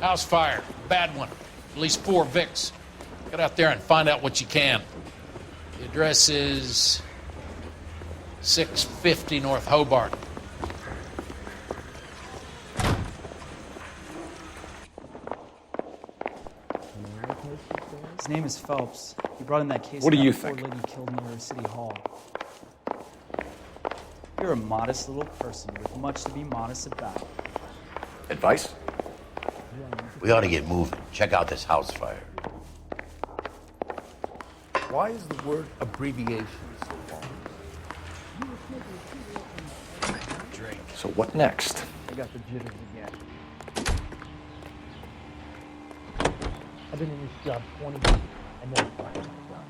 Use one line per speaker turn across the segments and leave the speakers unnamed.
House fire. Bad one. At least 4 Vicks. Get out there and find out what you can. The address is 650 North Hobart.
His name is Phelps. He brought in that case.
What do you
about the
think?
poor lady killed near City Hall. You're a modest little person with much to be modest about.
Advice?
We ought to get moving. Check out this house fire.
Why is the word abbreviation so long?
Drink.
So what next?
I got the jitters again. I've been in this job 20 years. I never fired myself.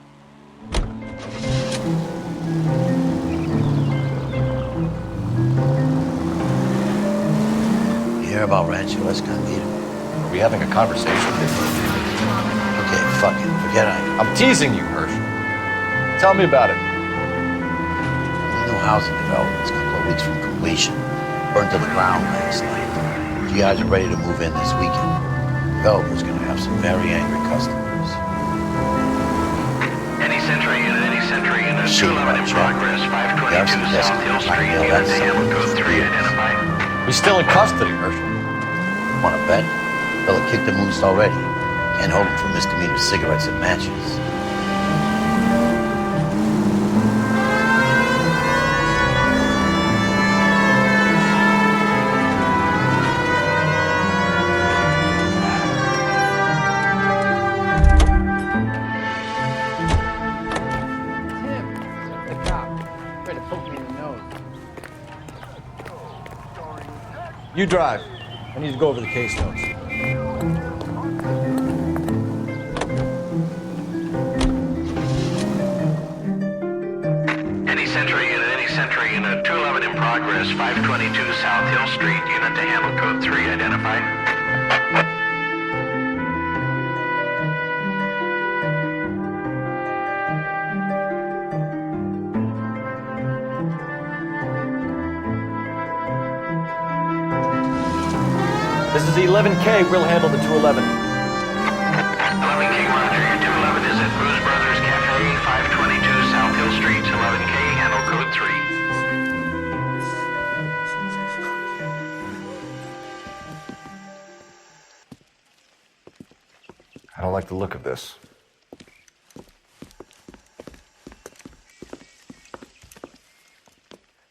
You hear about Rancho Escondido?
Are we having a conversation?
Okay, fuck it. Forget I know.
I'm teasing you, Herschel. Tell me about it.
The new housing development's a couple of weeks from completion. Burned to the ground last night. You guys are ready to move in this weekend. Developer's gonna have some very angry customers.
Any Century Unit,
Shit,
211 in
Chuck.
progress,
You have
522
some
South
desperate
Hill
trying to
Street,
nail
unit
that
to
son of a
Hamlet Code 3
bitch.
identified.
He's still in custody, Herschel.
Wanna bet? Fella kicked him loose already. Can't hold him for misdemeanor cigarettes and matches.
You drive. I need to go over the case notes.
Any Century Unit, 211 in progress, 522 South Hill Street, unit to Hamlet Code 3 identified.
This is 11K. We'll handle the 211.
11K, roger. Your 211 is at Bruce Brothers Cafe, 522 South Hill Street, 11K, handle code 3.
I don't like the look of this.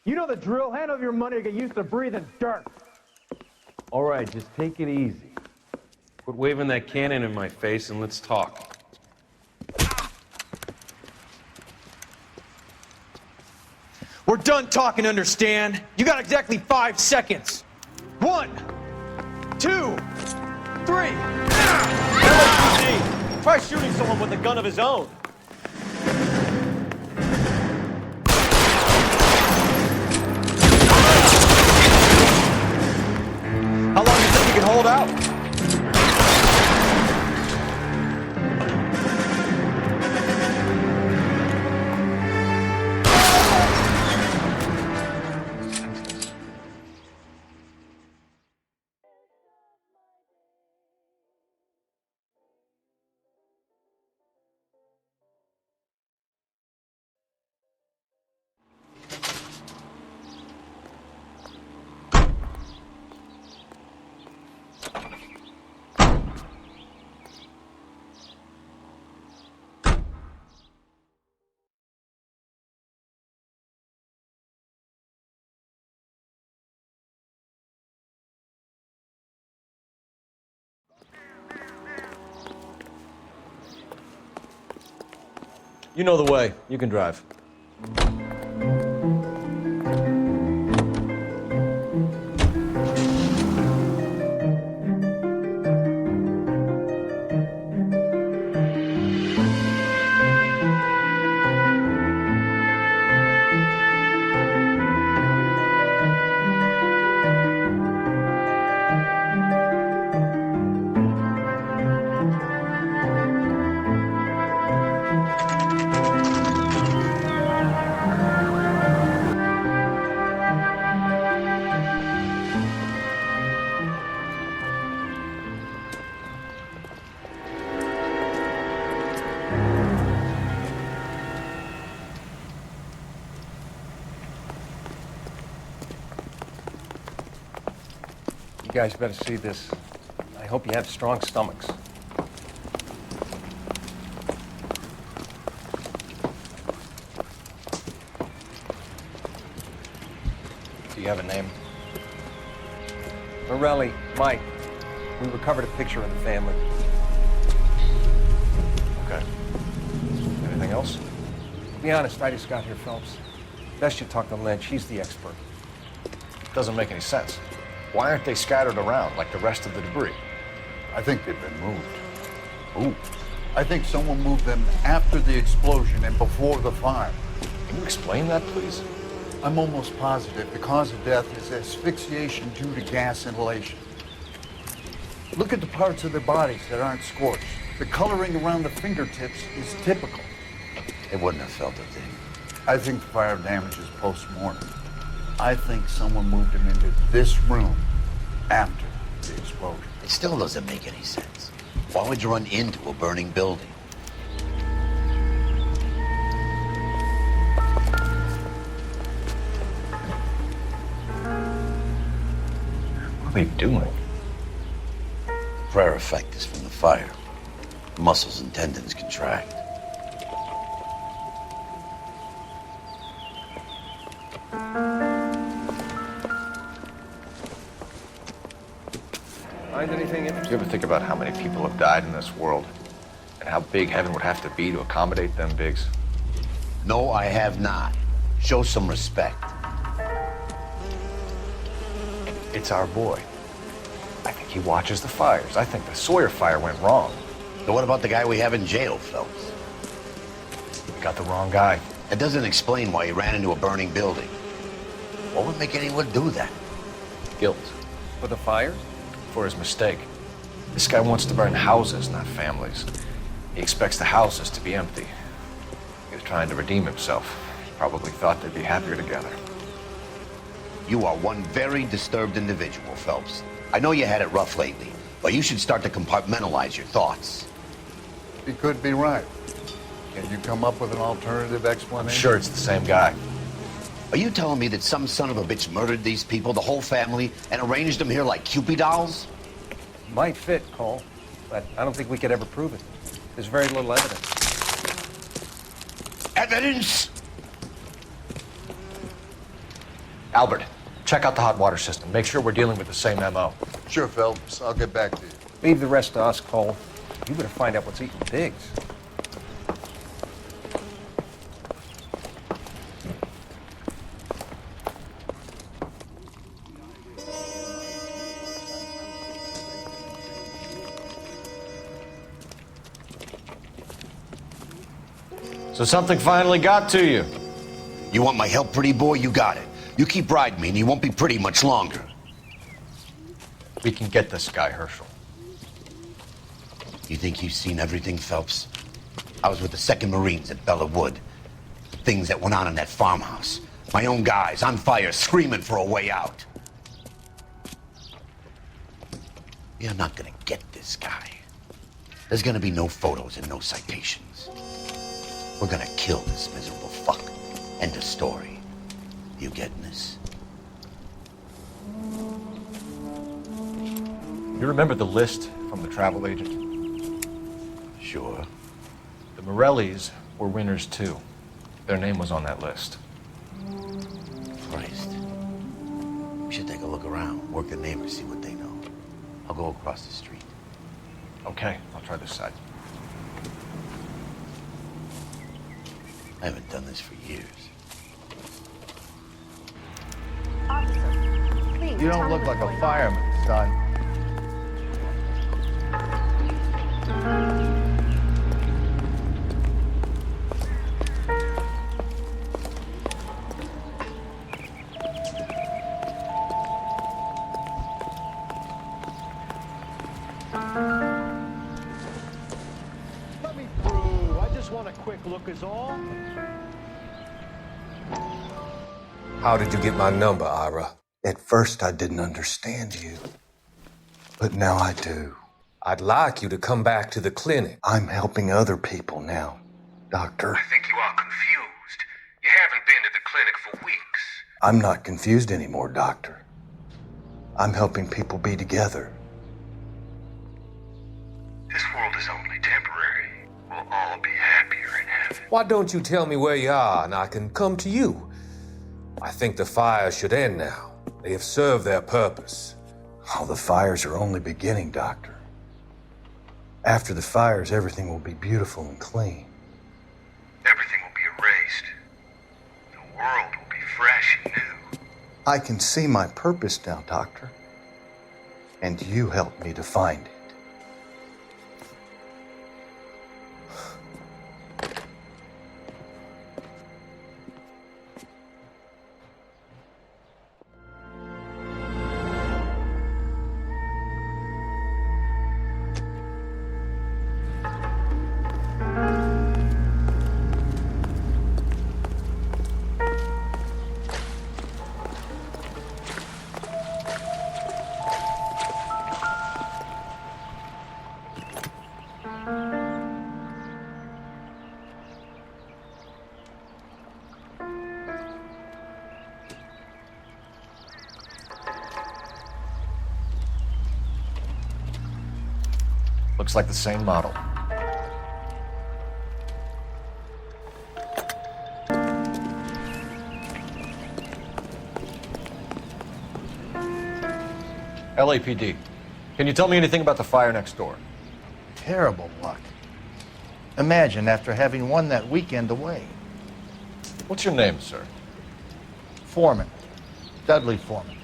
You know the drill. Hand over your money or get used to breathing dirt.
All right, just take it easy. Quit waving that cannon in my face and let's talk.
We're done talking, understand? You got exactly 5 seconds. 1, 2, 3.
Try shooting someone with a gun of his own.
How long do you think you can hold out?
You know the way. You can drive.
guys better see this. I hope you have strong stomachs.
Do you have a name?
Morelli, Mike. We recovered a picture of the family.
Okay. Anything else?
To be honest, I just got here, Phelps. Best you talk to Lynch. He's the expert.
Doesn't make any sense. Why aren't they scattered around like the rest of the debris?
I think they've been moved. Ooh. I think someone moved them after the explosion and before the fire.
Can you explain that, please?
I'm almost positive the cause of death is asphyxiation due to gas inhalation. Look at the parts of their bodies that aren't scorched. The coloring around the fingertips is typical.
They wouldn't have felt a thing.
I think the fire damage is post-mortem. I think someone moved them into this room after the explosion.
It still doesn't make any sense. Why would you run into a burning building?
What are they doing?
Prayer effect is from the fire. Muscles and tendons contract.
Find anything
Do
interesting?
you ever think about how many people have died in this world? And how big heaven would have to be to accommodate them bigs?
No, I have not. Show some respect.
It's our boy. I think he watches the fires. I think the Sawyer fire went wrong.
So what about the guy we have in jail, Phelps?
We got the wrong guy.
That doesn't explain why he ran into a burning building. What would make anyone do that?
Guilt.
For the fires?
For his mistake. This guy wants to burn houses, not families. He expects the houses to be empty. He was trying to redeem himself. Probably thought they'd be happier together.
You are one very disturbed individual, Phelps. I know you had it rough lately, but you should start to compartmentalize your thoughts.
He could be right. Can you come up with an alternative explanation?
I'm sure it's the same guy.
Are you telling me that some son of a bitch murdered these people, the whole family, and arranged them here like Cupid dolls?
Might fit, Cole, but I don't think we could ever prove it. There's very little evidence.
Evidence?
Albert, check out the hot water system. Make sure we're dealing with the same MO.
Sure, Phelps. I'll get back to you.
Leave the rest to us, Cole. You better find out what's eating pigs.
So something finally got to you.
You want my help, pretty boy? You got it. You keep riding me and you won't be pretty much longer.
We can get this guy, Herschel.
You think you've seen everything, Phelps? I was with the 2nd Marines at Bella Wood. The things that went on in that farmhouse. My own guys on fire, screaming for a way out. You're not gonna get this guy. There's gonna be no photos and no citations. We're gonna kill this miserable fuck. End of story. You getting this?
You remember the list from the travel agent?
Sure.
The Morellis were winners too. Their name was on that list.
Christ. We should take a look around, work the neighbors, see what they know. I'll go across the street.
Okay, I'll try this side.
I haven't done this for years.
Officer, please.
You don't look like a fireman, son.
Let me through. I just want a quick look is all.
How did you get my number, Ira? At first, I didn't understand you. But now I do. I'd like you to come back to the clinic. I'm helping other people now, Doctor.
I think you are confused. You haven't been to the clinic for weeks.
I'm not confused anymore, Doctor. I'm helping people be together.
This world is only temporary. We'll all be happier in heaven.
Why don't you tell me where you are and I can come to you? I think the fires should end now. They have served their purpose. Oh, the fires are only beginning, Doctor. After the fires, everything will be beautiful and clean.
Everything will be erased. The world will be fresh and new.
I can see my purpose now, Doctor. And you helped me to find it.
Looks like the same model. LAPD. Can you tell me anything about the fire next door?
Terrible luck. Imagine after having won that weekend away.
What's your name, sir?
Foreman. Dudley Foreman.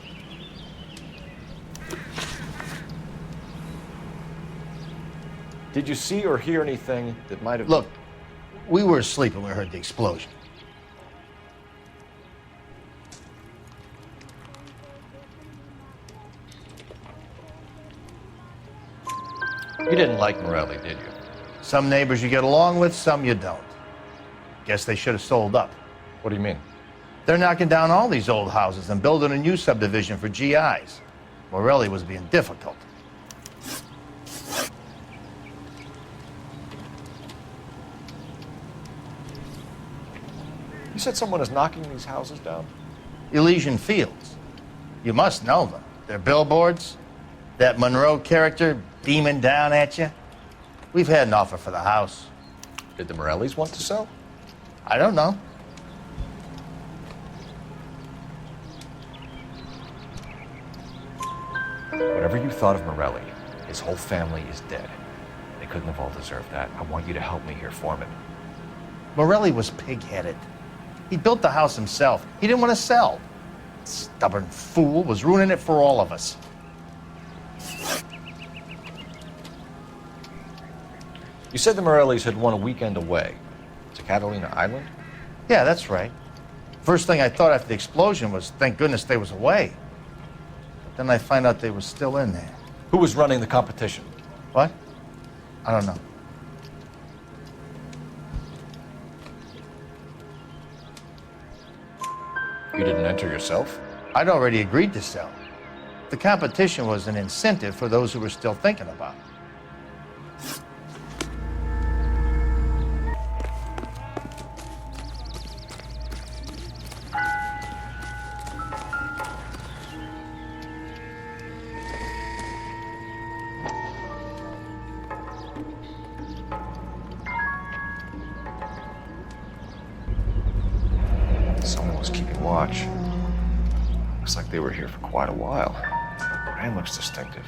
Did you see or hear anything that might have...
Look, we were asleep when we heard the explosion.
You didn't like Morelli, did you?
Some neighbors you get along with, some you don't. Guess they should have sold up.
What do you mean?
They're knocking down all these old houses and building a new subdivision for GIs. Morelli was being difficult.
You said someone is knocking these houses down?
Elysian Fields. You must know them. They're billboards. That Monroe character beaming down at you. We've had an offer for the house.
Did the Morellis want to sell?
I don't know.
Whatever you thought of Morelli, his whole family is dead. They couldn't have all deserved that. I want you to help me here, Foreman.
Morelli was pig-headed. He built the house himself. He didn't want to sell. Stubborn fool was ruining it for all of us.
You said the Morellis had won a weekend away to Catalina Island?
Yeah, that's right. First thing I thought after the explosion was, thank goodness they was away. But then I find out they were still in there.
Who was running the competition?
What? I don't know.
You didn't enter yourself?
I'd already agreed to sell. The competition was an incentive for those who were still thinking about it.
Someone was keeping watch. Looks like they were here for quite a while. Man looks distinctive.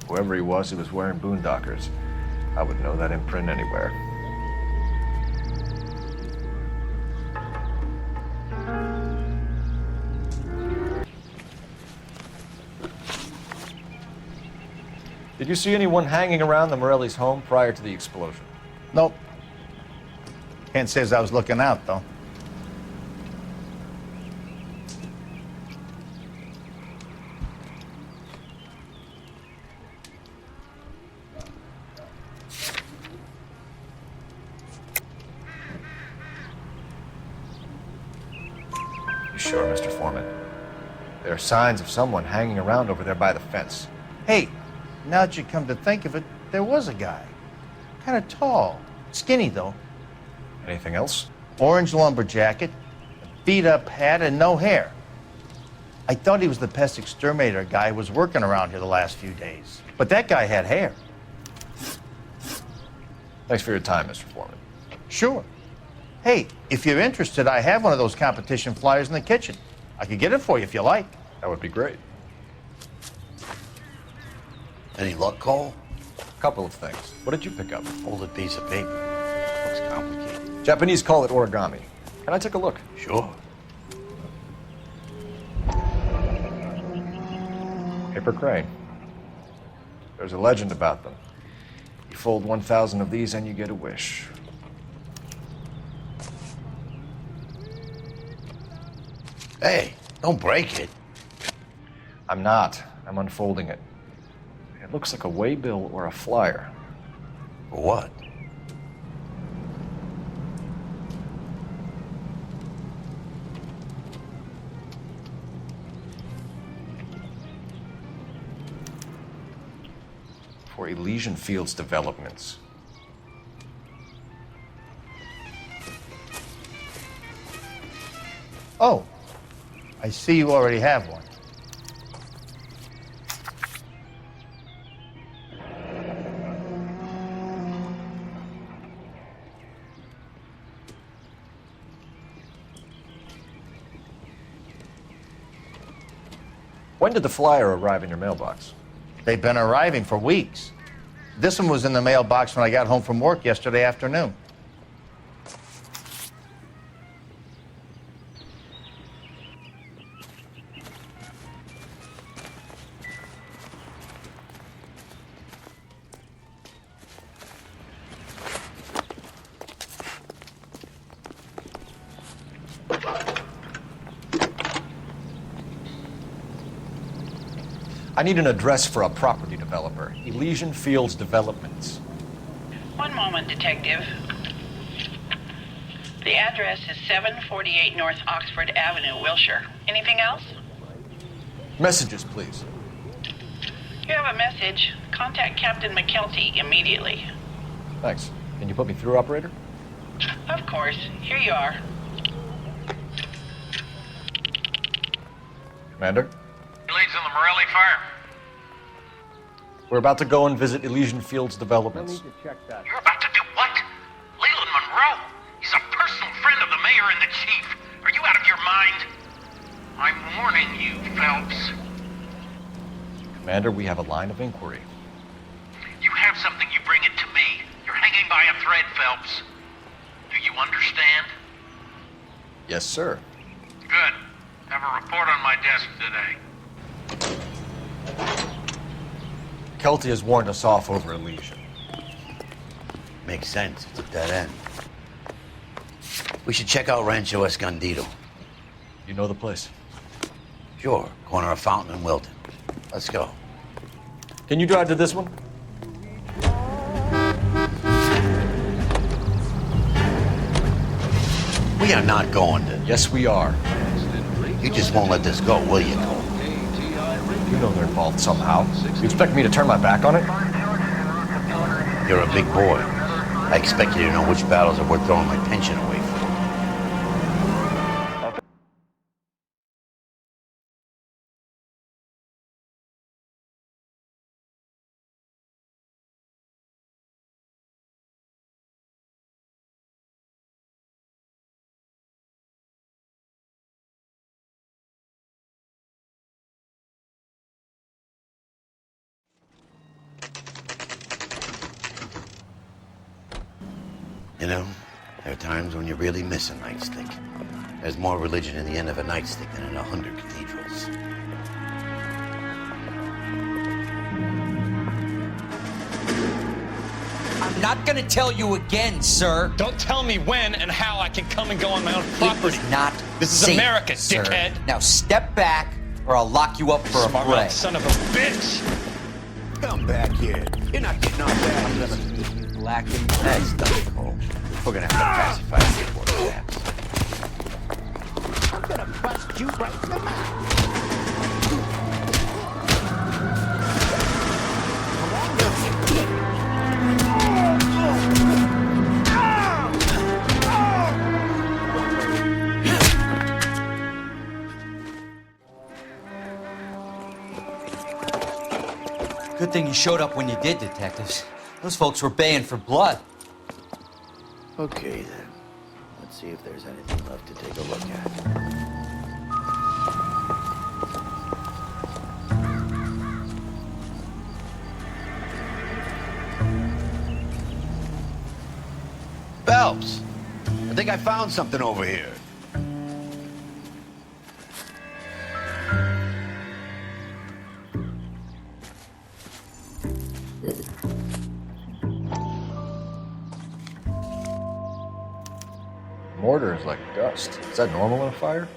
Whoever he was wearing boondockers. I would know that imprint anywhere. Did you see anyone hanging around the Morellis' home prior to the explosion?
Nope. Can't say as I was looking out, though.
You sure, Mr. Foreman? There are signs of someone hanging around over there by the fence.
Hey, now that you come to think of it, there was a guy. Kind of tall. Skinny, though.
Anything else?
Orange lumber jacket, beat-up hat and no hair. I thought he was the pest exterminator guy who was working around here the last few days. But that guy had hair.
Thanks for your time, Mr. Foreman.
Sure. Hey, if you're interested, I have one of those competition flyers in the kitchen. I could get it for you if you like.
That would be great.
Any luck, Cole?
A couple of things. What did you pick up?
Folded piece of paper. Looks complicated.
Japanese call it origami. Can I take a look?
Sure.
Paper crane. There's a legend about them. You fold 1,000 of these and you get a wish.
Hey, don't break it.
I'm not. I'm unfolding it. It looks like a waybill or a flyer.
For what?
For Elysian Fields developments.
Oh, I see you already have one.
When did the flyer arrive in your mailbox?
They've been arriving for weeks. This one was in the mailbox when I got home from work yesterday afternoon.
I need an address for a property developer. Elysian Fields Developments.
One moment, Detective. The address is 748 North Oxford Avenue, Wilshire. Anything else?
Messages, please.
You have a message. Contact Captain McKelty immediately.
Thanks. Can you put me through, operator?
Of course. Here you are.
Commander?
Leads on the Morelli fire.
We're about to go and visit Elysian Fields Developments.
You're about to do what? Leland Monroe? He's a personal friend of the mayor and the chief. Are you out of your mind? I'm warning you, Phelps.
Commander, we have a line of inquiry.
You have something, you bring it to me. You're hanging by a thread, Phelps. Do you understand?
Yes, sir.
Good. Have a report on my desk today.
Kelty has warned us off over Elysian.
Makes sense. It's a dead end. We should check out Rancho Escondido.
You know the place?
Sure. Corner of Fountain and Wilton. Let's go.
Can you drive to this one?
We are not going to.
Yes, we are.
You just won't let this go, will you, Cole?
You know they're involved somehow. You expect me to turn my back on it?
You're a big boy. I expect you to know which battles are worth throwing my pension away for. You know, there are times when you really miss a nightstick. There's more religion in the end of a nightstick than in 100 cathedrals.
I'm not gonna tell you again, sir.
Don't tell me when and how I can come and go on my own property.
It is not
This is
safe,
America,
sir.
dickhead.
Now step back, or I'll lock you up for a
Smart
fray.
mouth son of a bitch.
Come back here. You're not getting off that.
Black and
That's done, Cole. We're gonna have to pacify the airport staffs.
I'm gonna bust you right in the mouth.
thing you showed up when you did, detectives. Those folks were baying for blood.
Okay, then. Let's see if there's anything left to take a look at. Phelps! I think I found something over here.
Mortar is like dust. Is that normal in a fire?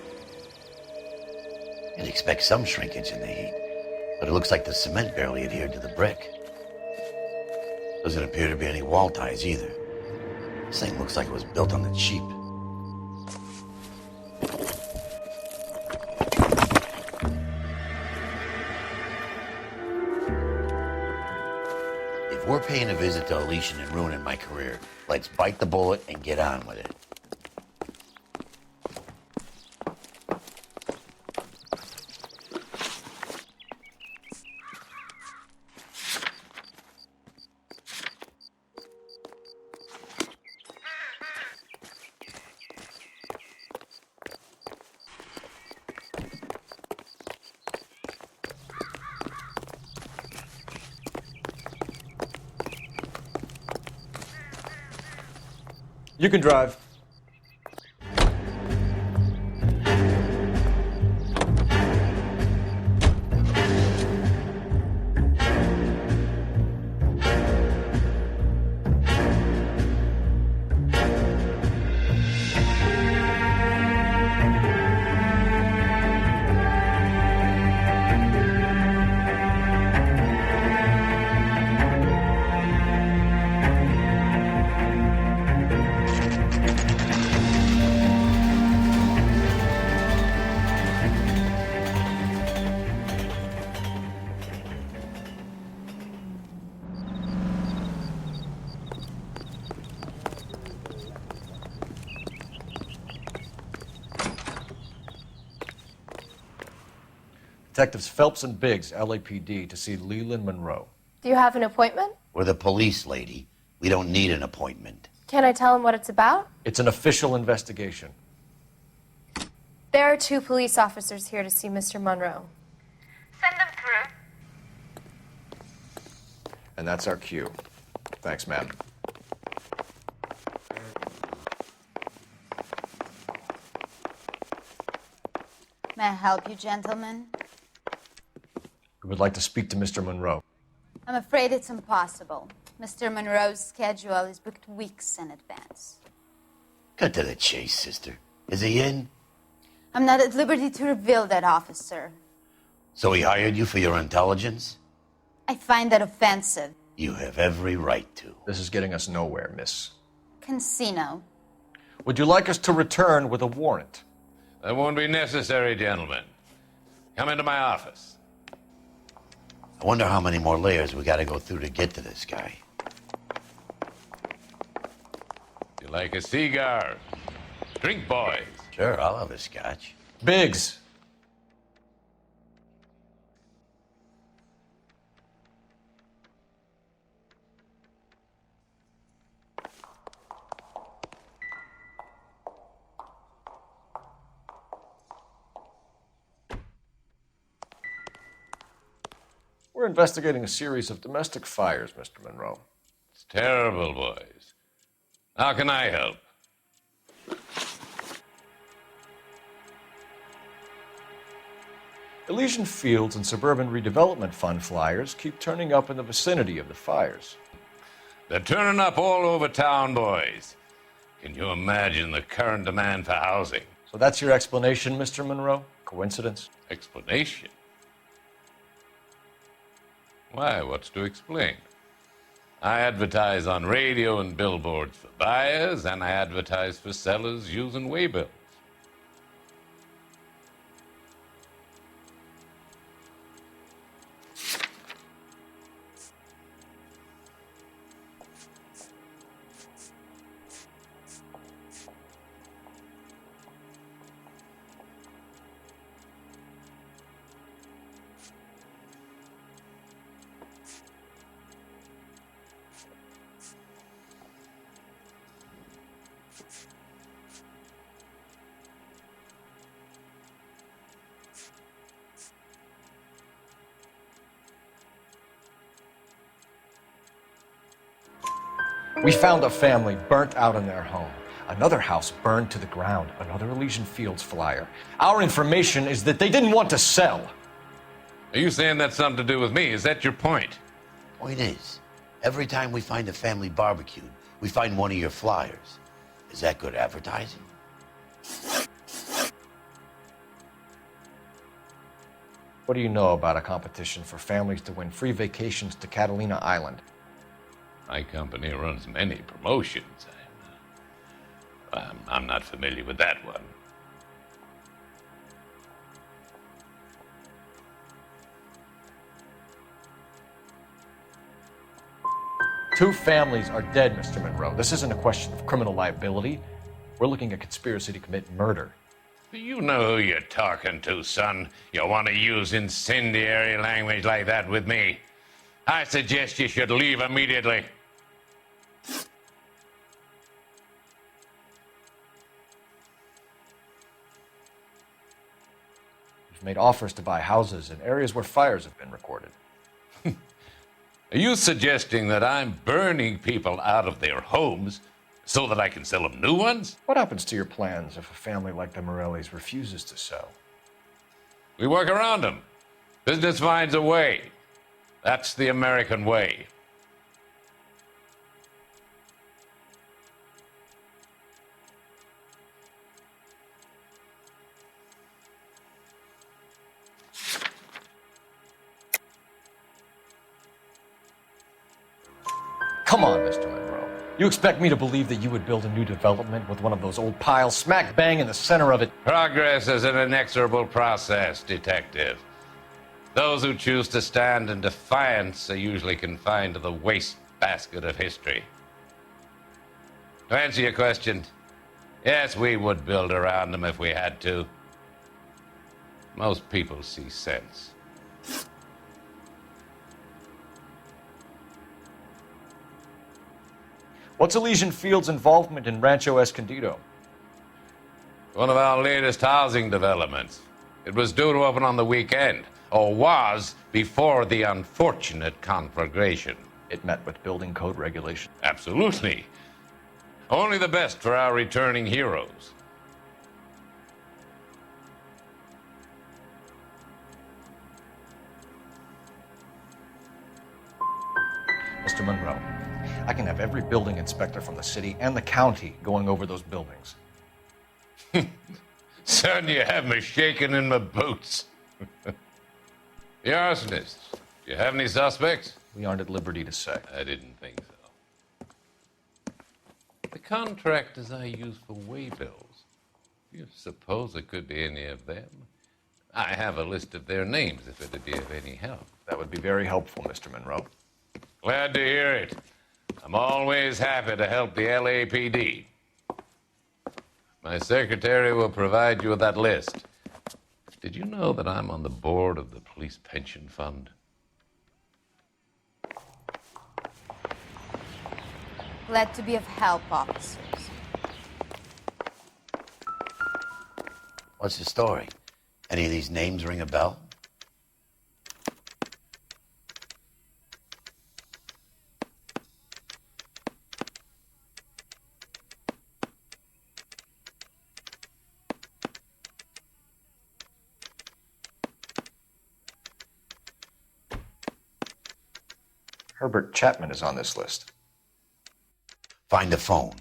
You'd expect some shrinkage in the heat, but it looks like the cement barely adhered to the brick. Doesn't appear to be any wall ties either. This thing looks like it was built on the cheap. If we're paying a visit to Elysian and ruining my career, let's bite the bullet and get on with it.
You can drive. Detectives Phelps and Biggs, LAPD, to see Leland Monroe.
Do you have an appointment?
We're the police, lady. We don't need an appointment.
Can I tell him what it's about?
It's an official investigation.
There are 2 police officers here to see Mr. Monroe.
Send them through.
And that's our cue. Thanks, ma'am.
May I help you, gentlemen?
We would like to speak to Mr. Monroe.
I'm afraid it's impossible. Mr. Monroe's schedule is booked weeks in advance.
Cut to the chase, sister. Is he in?
I'm not at liberty to reveal that, officer.
So he hired you for your intelligence?
I find that offensive.
You have every right to.
This is getting us nowhere, miss.
Casino.
Would you like us to return with a warrant?
That won't be necessary, gentlemen. Come into my office.
I wonder how many more layers we gotta go through to get to this guy.
You like a cigar? Drink, boys.
Sure, I'll have a scotch.
Biggs. We're investigating a series of domestic fires, Mr. Monroe.
It's terrible, boys. How can I help?
Elysian Fields and Suburban Redevelopment Fund flyers keep turning up in the vicinity of the fires.
They're turning up all over town, boys. Can you imagine the current demand for housing?
So that's your explanation, Mr. Monroe? Coincidence?
Explanation? Why, what's to explain? I advertise on radio and billboards for buyers, and I advertise for sellers using waybills.
We found a family burnt out in their home. Another house burned to the ground. Another Elysian Fields flyer. Our information is that they didn't want to sell.
Are you saying that's something to do with me? Is that your point?
Point is, every time we find a family barbecued, we find one of your flyers. Is that good advertising?
What do you know about a competition for families to win free vacations to Catalina Island?
My company runs many promotions. I'm not familiar with that one.
Two families are dead, Mr. Monroe. This isn't a question of criminal liability. We're looking at conspiracy to commit murder.
You know who you're talking to, son. You want to use incendiary language like that with me? I suggest you should leave immediately.
We've made offers to buy houses in areas where fires have been recorded.
Are you suggesting that I'm burning people out of their homes so that I can sell them new ones?
What happens to your plans if a family like the Morellis refuses to sell?
We work around them. Business finds a way. That's the American way.
Come on, Mr. Monroe. You expect me to believe that you would build a new development with one of those old piles smack bang in the center of it?
Progress is an inexorable process, Detective. Those who choose to stand in defiance are usually confined to the wastebasket of history. To answer your question, yes, we would build around them if we had to. Most people see sense.
What's Elysian Fields' involvement in Rancho Escondido?
One of our latest housing developments. It was due to open on the weekend, or was before the unfortunate conflagration.
It met with building code regulations.
Absolutely. Only the best for our returning heroes.
Mr. Monroe, I can have every building inspector from the city and the county going over those buildings.
Son, you have me shaking in my boots. The arsonist. Do you have any suspects?
We aren't at liberty to say.
I didn't think so. The contractors I use for waybills. Do you suppose it could be any of them? I have a list of their names if it'd be of any help.
That would be very helpful, Mr. Monroe.
Glad to hear it. I'm always happy to help the LAPD. My secretary will provide you with that list. Did you know that I'm on the board of the police pension fund?
Glad to be of help, officers.
What's the story? Any of these names ring a bell?
Herbert Chapman is on this list.
Find the phone.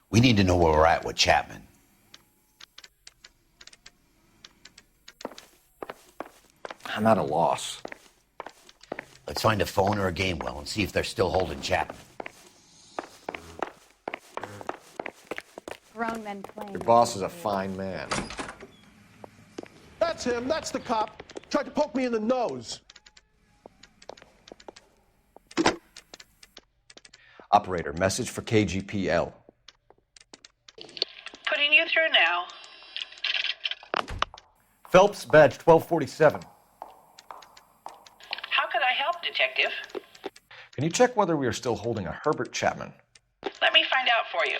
We need to know where we're at with Chapman.
I'm at a loss.
Let's find a phone or a game well and see if they're still holding Chapman.
Grown men playing.
Your boss is a fine man.
That's him. That's the cop. Tried to poke me in the nose.
Operator, message for KGPL.
Putting you through now.
Phelps, badge 1247.
How could I help, Detective?
Can you check whether we are still holding a Herbert Chapman?
Let me find out for you.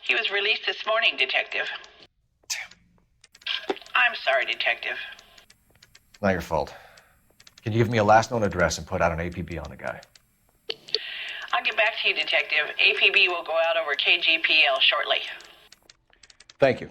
He was released this morning, Detective. I'm sorry, Detective.
Not your fault. Can you give me a last known address and put out an APB on the guy?
I'll get back to you, Detective. APB will go out over KGPL shortly.
Thank you.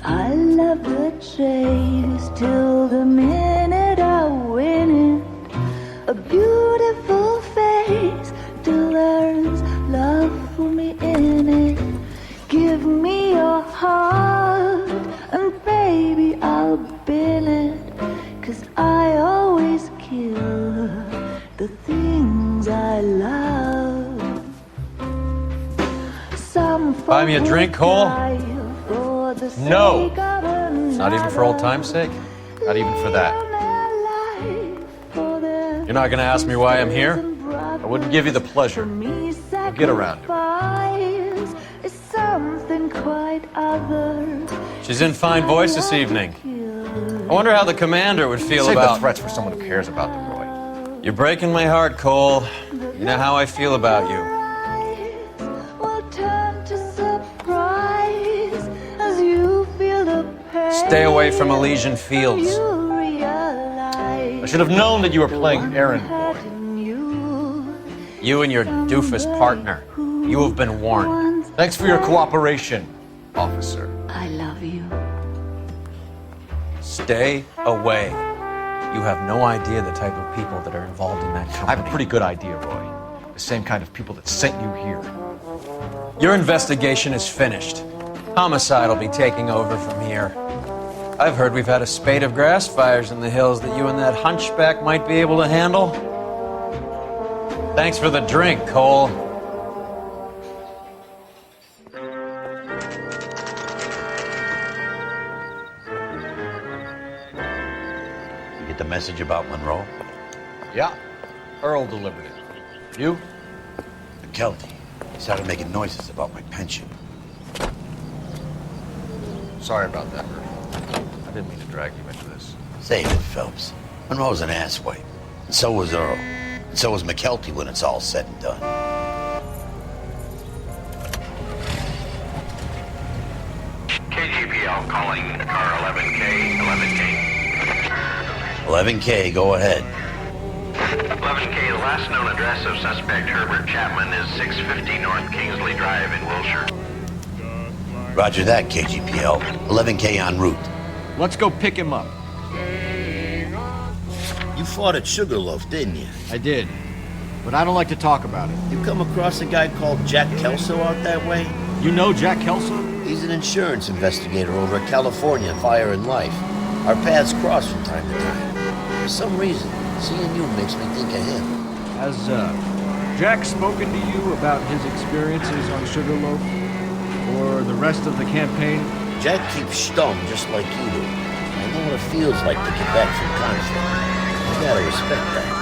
I love the chase till the minute I win it. A beautiful face till there's love for me in it. Give me your heart and baby I'll bin it. 'Cause I always kill the things I love. Some
Buy me a drink, Cole?
No! Not even for old time's sake? Not even for that.
You're not gonna ask me why I'm here?
I wouldn't give you the pleasure. We'll get around to
it. Something quite other.
She's in fine voice this evening. I wonder how the commander would feel
Save
about...
the threats for someone who cares about them, Roy.
You're breaking my heart, Cole. You know how I feel about you. Stay away from Elysian Fields.
I should have known that you were playing errand boy.
You and your doofus partner. You have been warned.
Thanks for your cooperation, officer.
I love you.
Stay away. You have no idea the type of people that are involved in that company.
I have a pretty good idea, Roy. The same kind of people that sent you here.
Your investigation is finished. Homicide will be taking over from here. I've heard we've had a spate of grass fires in the hills that you and that hunchback might be able to handle. Thanks for the drink, Cole.
You get the message about Monroe?
Yeah. Earl delivered it. You?
McKelty. He started making noises about my pension.
Sorry about that, Earl. I didn't mean to drag you into this.
Save it, Phelps. Monroe's an asswipe. And so was Earl. And so was McKelty when it's all said and done.
KGPL calling car 11K, 11K.
11K, go ahead.
11K, the last known address of suspect Herbert Chapman is 650 North Kingsley Drive in Wilshire.
Roger that, KGPL. 11K en route.
Let's go pick him up.
You fought at Sugarloaf, didn't you?
I did, but I don't like to talk about it.
You come across a guy called Jack Kelso out that way?
You know Jack Kelso?
He's an insurance investigator over at California Fire and Life. Our paths cross from time to time. For some reason, seeing you makes me think of him.
Has Jack spoken to you about his experiences on Sugarloaf? Or the rest of the campaign?
Jack keeps stum just like you do. I know what it feels like to get back from conflict. You gotta respect that.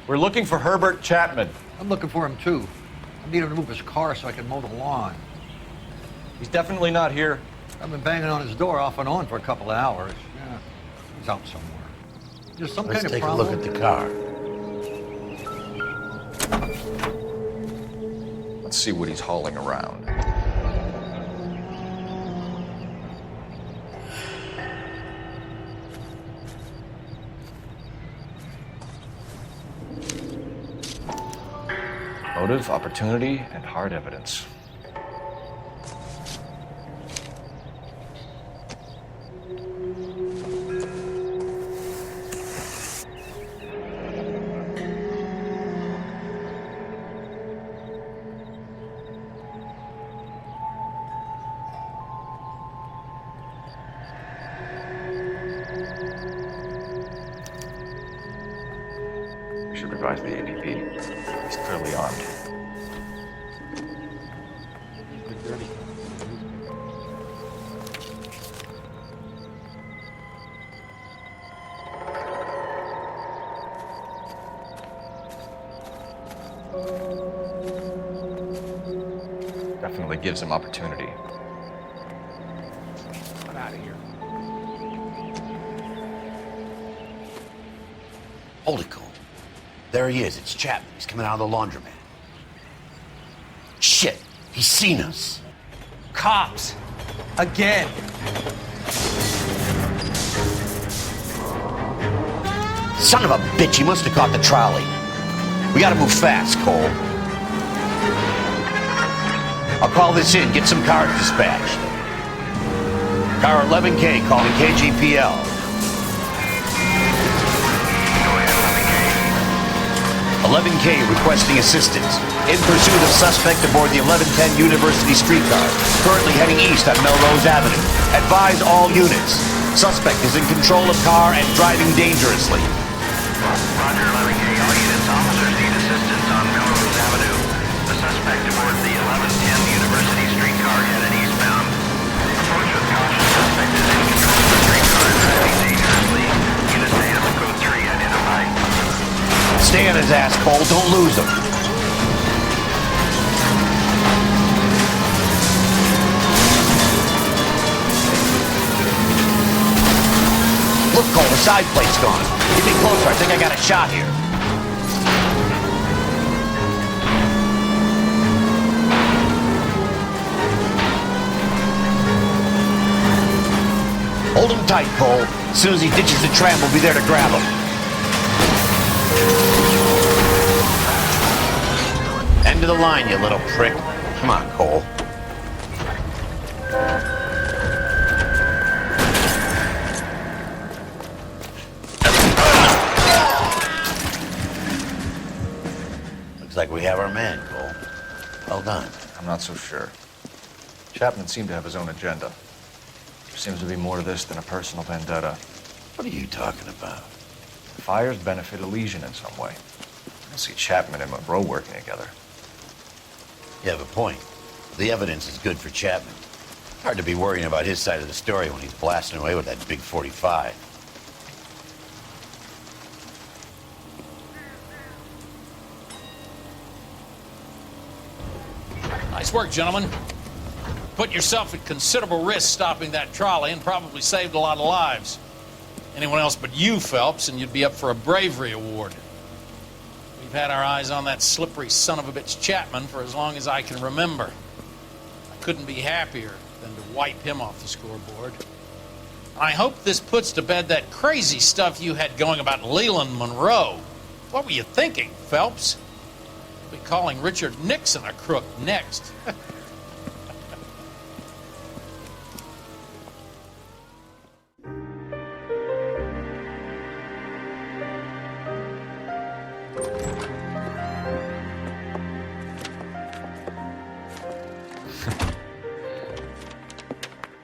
We're looking for Herbert Chapman.
I'm looking for him too. I need him to move his car so I can mow the lawn.
He's definitely not here.
I've been banging on his door off and on for a couple of hours. Yeah, he's out somewhere. There's some
Let's
kind of
take
problem.
a look at the car.
Let's see what he's hauling around. Motive, opportunity, and hard evidence. We should revise the ADP. He's clearly armed. Definitely gives him opportunity.
Get out of here.
Hold it, Cole. There he is. It's Chapman. He's coming out of the laundromat. Shit! He's seen us.
Cops! Again!
Son of a bitch, he must have caught the trolley. We gotta move fast, Cole. I'll call this in, get some cars dispatched. Car 11K calling KGPL. 11K requesting assistance. In pursuit of suspect aboard the 1110 University streetcar, currently heading east on Melrose Avenue. Advise all units. Suspect is in control of car and driving dangerously.
Roger, 11K. All units, officers need assistance on Melrose Avenue. The suspect aboard the 1110 University streetcar headed eastbound. Approach with caution. Suspect is in control of the streetcar and driving dangerously. Unit data code 3 identified.
Stay on his ass, Cole. Don't lose him. Look, Cole, the side plate's gone. Get me closer. I think I got a shot here. Hold him tight, Cole. As soon as he ditches the tram, we'll be there to grab him. End of the line, you little prick. Come on, Cole. Looks like we have our man, Cole. Well done.
I'm not so sure. Chapman seemed to have his own agenda. There seems to be more to this than a personal vendetta.
What are you talking about?
Fires benefit Elysian in some way. I don't see Chapman and Monroe working together.
You have a point. The evidence is good for Chapman. Hard to be worrying about his side of the story when he's blasting away with that big 45.
Nice work, gentlemen. Put yourself at considerable risk stopping that trolley and probably saved a lot of lives. Anyone else but you, Phelps, and you'd be up for a bravery award. We've had our eyes on that slippery son of a bitch Chapman for as long as I can remember. I couldn't be happier than to wipe him off the scoreboard. I hope this puts to bed that crazy stuff you had going about Leland Monroe. What were you thinking, Phelps? We'll be calling Richard Nixon a crook next.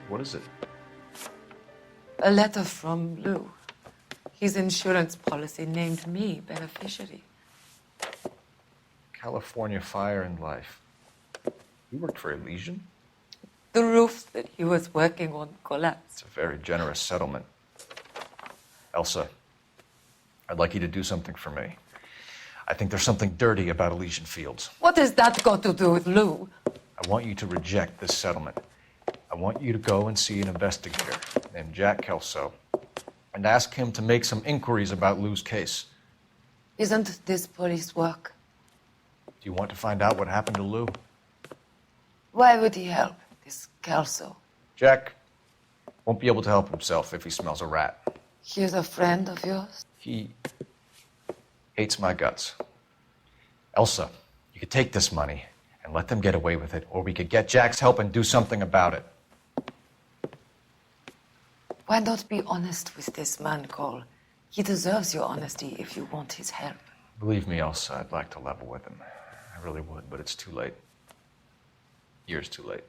What is it?
A letter from Lou. His insurance policy named me beneficiary.
California Fire and Life. You worked for Elysian?
The roof that he was working on collapsed.
It's a very generous settlement. Elsa, I'd like you to do something for me. I think there's something dirty about Elysian Fields.
What has that got to do with Lou?
I want you to reject this settlement. I want you to go and see an investigator named Jack Kelso and ask him to make some inquiries about Lou's case.
Isn't this police work?
Do you want to find out what happened to Lou?
Why would he help, this Kelso?
Jack won't be able to help himself if he smells a rat.
He's a friend of yours?
He hates my guts. Elsa, you could take this money and let them get away with it, or we could get Jack's help and do something about it.
Why not be honest with this man, Cole? He deserves your honesty if you want his help.
Believe me, Elsa, I'd like to level with him. I really would, but it's too late. Years too late.